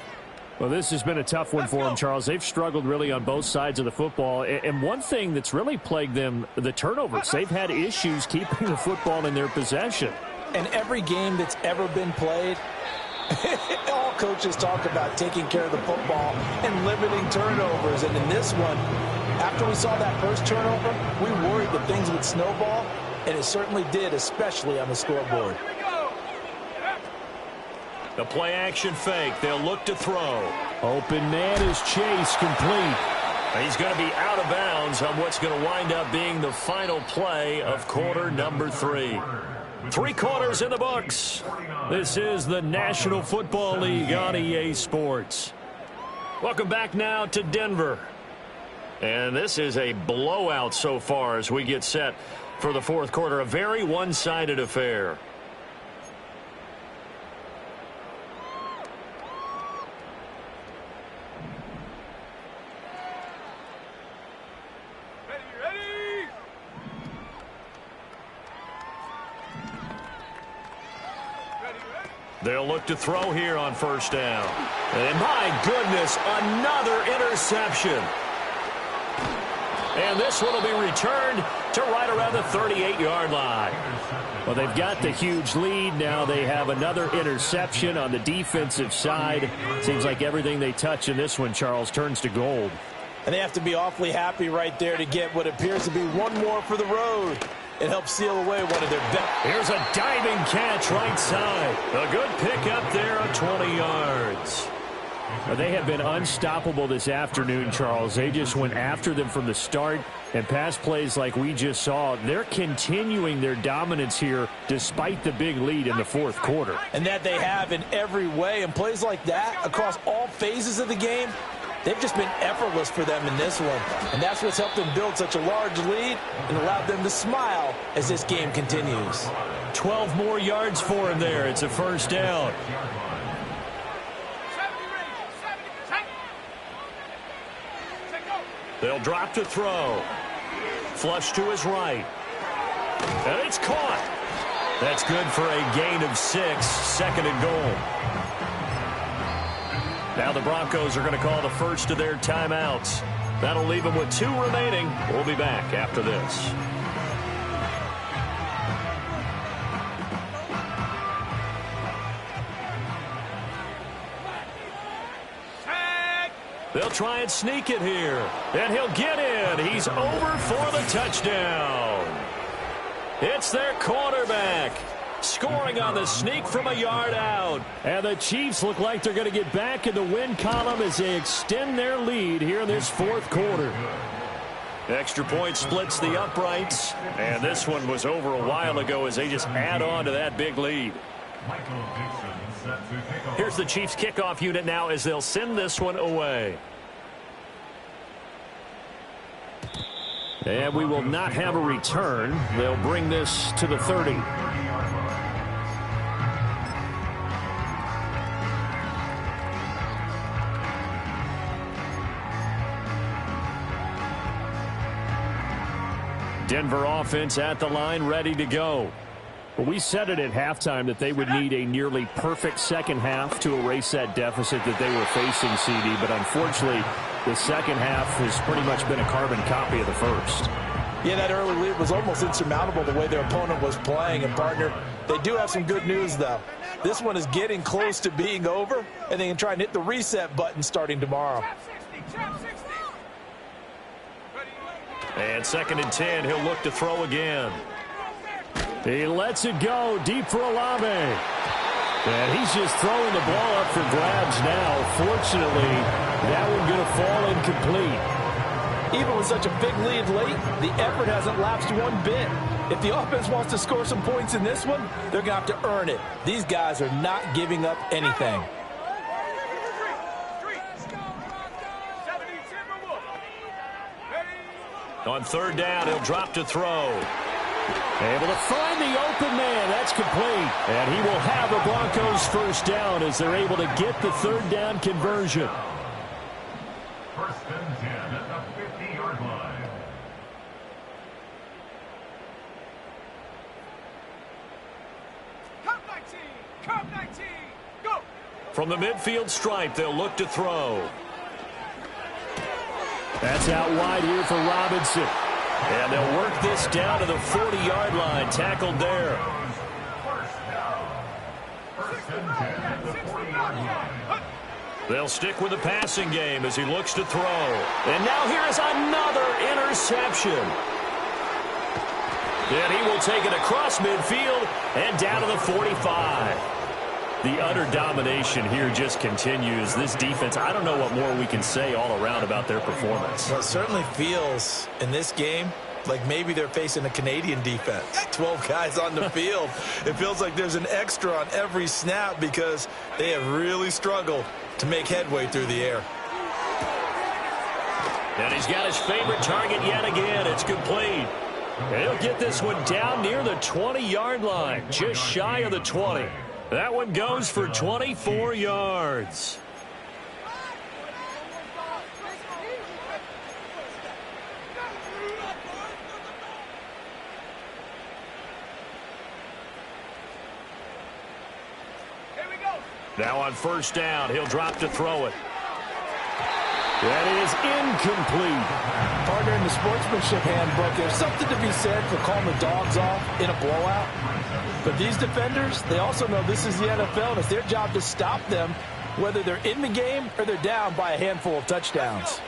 [SPEAKER 1] Well, this has been a tough one for them, Charles. They've struggled really on both sides of the football. And one thing that's really plagued them, the turnovers. They've had issues keeping the football in their possession.
[SPEAKER 2] And every game that's ever been played, all coaches talk about taking care of the football and limiting turnovers. And in this one, after we saw that first turnover, we worried that things would snowball, and it certainly did, especially on the scoreboard.
[SPEAKER 1] The play action fake. They'll look to throw. Open man is Chase, complete. He's going to be out of bounds on what's going to wind up being the final play of quarter number 3. 3 quarters in the books. This is the National Football League on EA Sports. Welcome back now to Denver. And this is a blowout so far as we get set for the 4th quarter. A very one-sided affair. They'll look to throw here on 1st down. And my goodness, another interception. And this one will be returned to right around the 38-yard line. Well, they've got the huge lead. Now they have another interception on the defensive side. Seems like everything they touch in this one, Charles, turns to gold.
[SPEAKER 2] And they have to be awfully happy right there to get what appears to be one more for the road. It helps seal away one of their best.
[SPEAKER 1] Here's a diving catch right side. A good pickup there of 20 yards. They have been unstoppable this afternoon, Charles. They just went after them from the start, and pass plays like we just saw, they're continuing their dominance here despite the big lead in the 4th quarter.
[SPEAKER 2] And that they have in every way. And plays like that across all phases of the game, they've just been effortless for them in this one. And that's what's helped them build such a large lead and allowed them to smile as this game continues.
[SPEAKER 1] 12 more yards for him there. It's a 1st down. They'll drop to throw. Flush to his right. And it's caught. That's good for a gain of 6, second and goal. Now the Broncos are going to call the first of their timeouts. That'll leave them with 2 remaining. We'll be back after this. They'll try and sneak it here. And he'll get in. He's over for the touchdown. It's their quarterback. Scoring on the sneak from a yard out. And the Chiefs look like they're going to get back in the win column as they extend their lead here in this fourth quarter. Extra point splits the uprights. And this one was over a while ago as they just add on to that big lead. Here's the Chiefs kickoff unit now as they'll send this one away. And we will not have a return. They'll bring this to the 30. Denver offense at the line, ready to go. Well, we said it at halftime that they would need a nearly perfect second half to erase that deficit that they were facing, CD. But unfortunately, the second half has pretty much been a carbon copy of the first.
[SPEAKER 2] Yeah, that early lead was almost insurmountable the way their opponent was playing. And, partner, they do have some good news, though. This one is getting close to being over, and they can try and hit the reset button starting tomorrow.
[SPEAKER 1] And 2nd and 10, he'll look to throw again. He lets it go deep for Olave. And he's just throwing the ball up for grabs now. Fortunately, that one going to fall incomplete.
[SPEAKER 2] Even with such a big lead late, the effort hasn't lapsed one bit. If the offense wants to score some points in this one, they're going to have to earn it. These guys are not giving up anything.
[SPEAKER 1] On 3rd down, he'll drop to throw. Able to find the open man. That's complete. And he will have the Broncos first down as they're able to get the 3rd down conversion.
[SPEAKER 3] 1st and 10 at the 50-yard line.
[SPEAKER 4] Come 19, go!
[SPEAKER 1] From the midfield stripe, they'll look to throw. That's out wide here for Robinson. And they'll work this down to the 40-yard line. Tackled there.
[SPEAKER 3] First and 10 at the 40-yard line.
[SPEAKER 1] They'll stick with the passing game as he looks to throw. And now here's another interception. And he will take it across midfield and down to the 45. The utter domination here just continues. This defense, I don't know what more we can say all around about their performance.
[SPEAKER 2] Well, it certainly feels in this game like maybe they're facing a Canadian defense. 12 guys on the field. It feels like there's an extra on every snap because they have really struggled to make headway through the air.
[SPEAKER 1] And he's got his favorite target yet again. It's complete. And he'll get this one down near the 20-yard line, just shy of the 20. That one goes for 24 yards. Now on 1st down, he'll drop to throw it. That is incomplete.
[SPEAKER 2] Partner, in the sportsmanship handbook, there's something to be said for calling the dogs off in a blowout. But these defenders, they also know this is the NFL, and it's their job to stop them, whether they're in the game or they're down by a handful of touchdowns.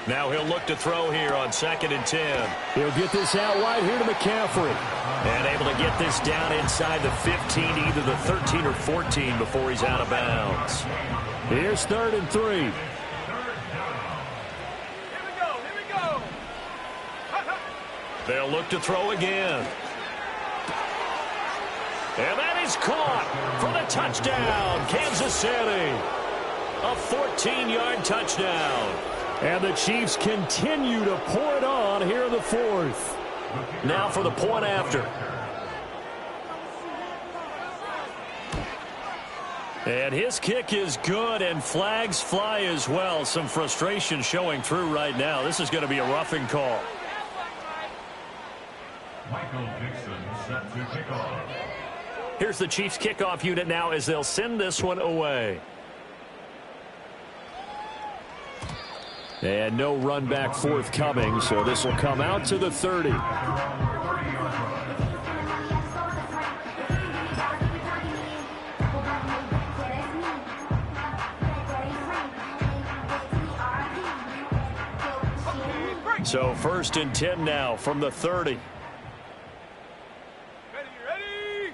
[SPEAKER 1] Now he'll look to throw here on 2nd and 10. He'll get this out wide here to McCaffrey. And able to get this down inside the 15, either the 13 or 14 before he's out of bounds. Here's 3rd and 3.
[SPEAKER 4] Here we go.
[SPEAKER 1] They'll look to throw again. And that is caught for the touchdown, Kansas City. A 14-yard touchdown. And the Chiefs continue to pour it on here in the 4th. Now for the point after. And his kick is good, and flags fly as well. Some frustration showing through right now. This is going to be a roughing call.
[SPEAKER 3] Michael Dixon set to kick off.
[SPEAKER 1] Here's the Chiefs kickoff unit now as they'll send this one away. And no run back forthcoming, so this will come out to the 30. So 1st and 10 now from the 30.
[SPEAKER 4] Ready.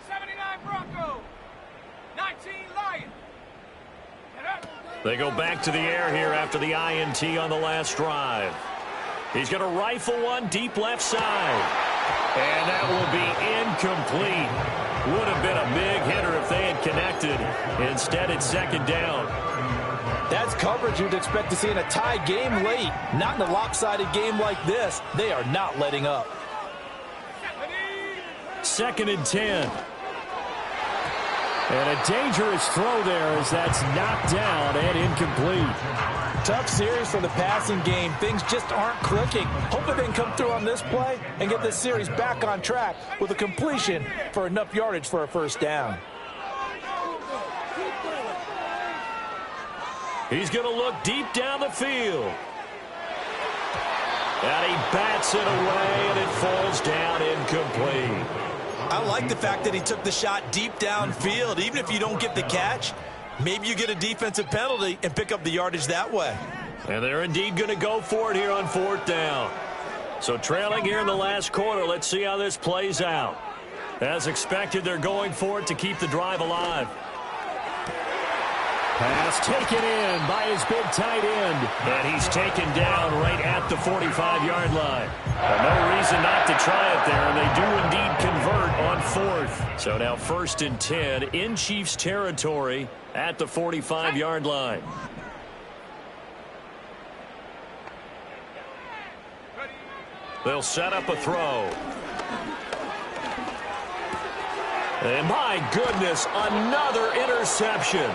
[SPEAKER 4] 79 Bronco. 19 Lion.
[SPEAKER 1] They go back to the air here after the INT on the last drive. He's going to rifle one deep left side. And that will be incomplete. Would have been a big hitter if they had connected. Instead, it's 2nd down.
[SPEAKER 2] That's coverage you'd expect to see in a tie game late. Not in a lopsided game like this. They are not letting up.
[SPEAKER 1] 2nd and 10. And a dangerous throw there as that's knocked down and incomplete.
[SPEAKER 2] Tough series for the passing game. Things just aren't clicking. Hoping they can come through on this play and get this series back on track with a completion for enough yardage for a 1st down.
[SPEAKER 1] He's going to look deep down the field. And he bats it away, and it falls down incomplete.
[SPEAKER 6] I like the fact that he took the shot deep downfield. Even if you don't get the catch, maybe you get a defensive penalty and pick up the yardage that way.
[SPEAKER 1] And they're indeed going to go for it here on 4th down. So trailing here in the last quarter, let's see how this plays out. As expected, they're going for it to keep the drive alive. Pass taken in by his big tight end. And he's taken down right at the 45-yard line. Well, no reason not to try it there, and they do indeed convert on 4th. So now 1st and 10 in Chiefs territory at the 45-yard line. They'll set up a throw. And my goodness, another interception.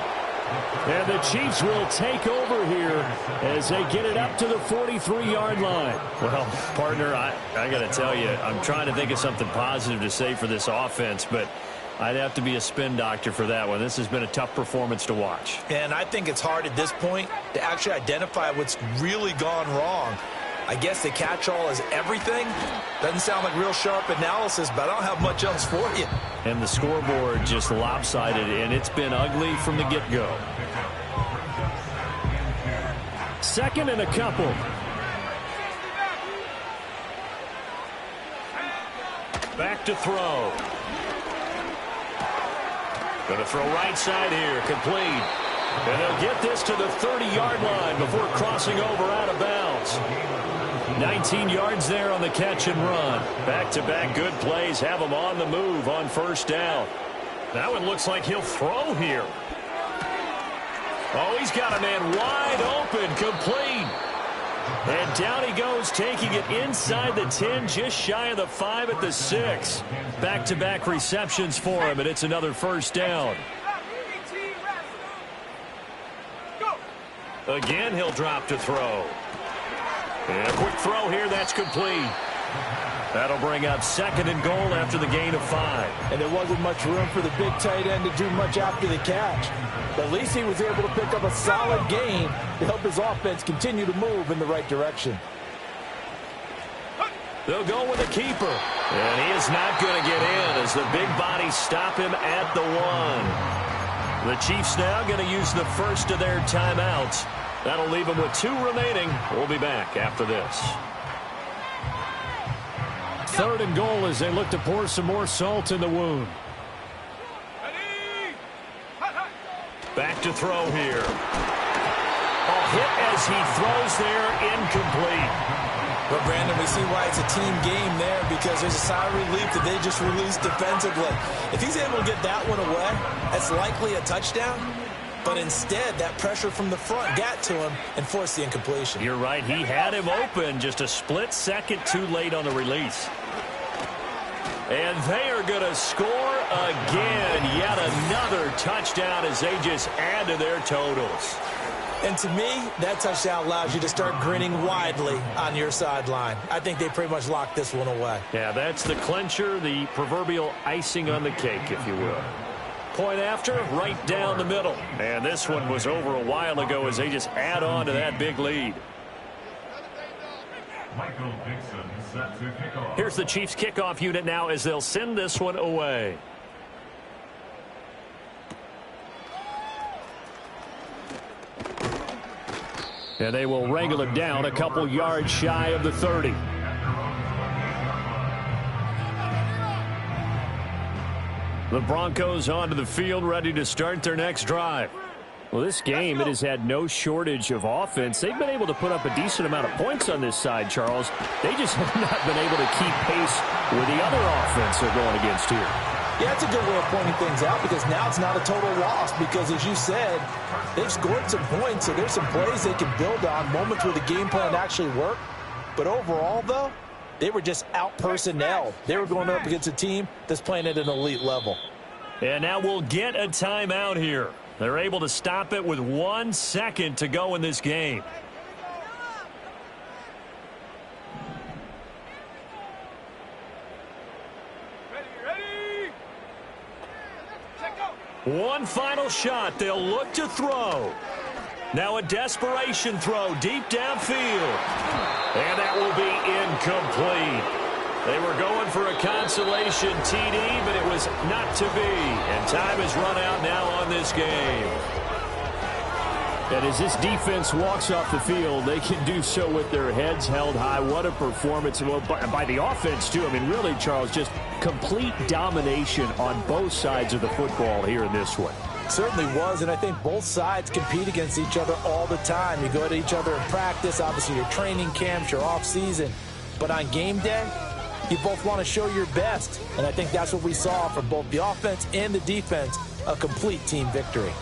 [SPEAKER 1] And the Chiefs will take over here as they get it up to the 43-yard line. Well, partner, I got to tell you, I'm trying to think of something positive to say for this offense, but I'd have to be a spin doctor for that one. This has been a tough performance to watch.
[SPEAKER 6] And I think it's hard at this point to actually identify what's really gone wrong. I guess the catch-all is everything. Doesn't sound like real sharp analysis, but I don't have much else for you.
[SPEAKER 1] And the scoreboard just lopsided, and it's been ugly from the get-go. 2nd and a couple. Back to throw. Going to throw right side here, complete. And they'll get this to the 30-yard line before crossing over out of bounds. 19 yards there on the catch and run. Back-to-back good plays have him on the move on 1st down. That one looks like he'll throw here. Oh, he's got a man wide open, complete. And down he goes, taking it inside the 10, just shy of the 5 at the 6. Back-to-back receptions for him, and it's another 1st down. Again, he'll drop to throw. And a quick throw here, that's complete. That'll bring up 2nd and goal after the gain of 5.
[SPEAKER 2] And there wasn't much room for the big tight end to do much after the catch. But at least he was able to pick up a solid gain to help his offense continue to move in the right direction.
[SPEAKER 1] They'll go with a keeper. And he is not going to get in as the big bodies stop him at the 1. The Chiefs now going to use the first of their timeouts. That'll leave them with 2 remaining. We'll be back after this. 3rd and goal as they look to pour some more salt in the wound. Back to throw here. A hit as he throws there, incomplete.
[SPEAKER 6] But, Brandon, we see why it's a team game there, because there's a sigh of relief that they just released defensively. If he's able to get that one away, that's likely a touchdown. But instead, that pressure from the front got to him and forced the incompletion.
[SPEAKER 1] You're right. He had him open, just a split second too late on the release. And they are going to score again. Yet another touchdown as they just add to their totals.
[SPEAKER 6] And to me, that touchdown allows you to start grinning widely on your sideline. I think they pretty much locked this one away.
[SPEAKER 1] Yeah, that's the clincher, the proverbial icing on the cake, if you will. Point after, right down the middle. And this one was over a while ago as they just add on to that big lead.
[SPEAKER 3] Michael Dixon set to kick off.
[SPEAKER 1] Here's the Chiefs kickoff unit now as they'll send this one away. And they will wrangle it down a couple yards shy of the 30. The Broncos onto the field, ready to start their next drive. Well, this game, it has had no shortage of offense. They've been able to put up a decent amount of points on this side, Charles. They just have not been able to keep pace with the other offense they're going against here.
[SPEAKER 6] Yeah, that's a good way of pointing things out because now it's not a total loss because, as you said, they've scored some points, so there's some plays they can build on, moments where the game plan actually worked. But overall, though, they were just out-personnelled. They were going up against a team that's playing at an elite level.
[SPEAKER 1] And now we'll get a timeout here. They're able to stop it with 1 second to go in this game. One final shot. They'll look to throw. Now a desperation throw deep downfield. And that will be incomplete. They were going for a consolation TD, but it was not to be. And time has run out now on this game. And as this defense walks off the field, they can do so with their heads held high. What a performance. Well, by the offense, too. I mean, really, Charles, just complete domination on both sides of the football here in this one.
[SPEAKER 6] Certainly was, and I think both sides compete against each other all the time. You go at each other in practice, obviously your training camps, your off-season. But on game day, you both want to show your best. And I think that's what we saw from both the offense and the defense, a complete team victory.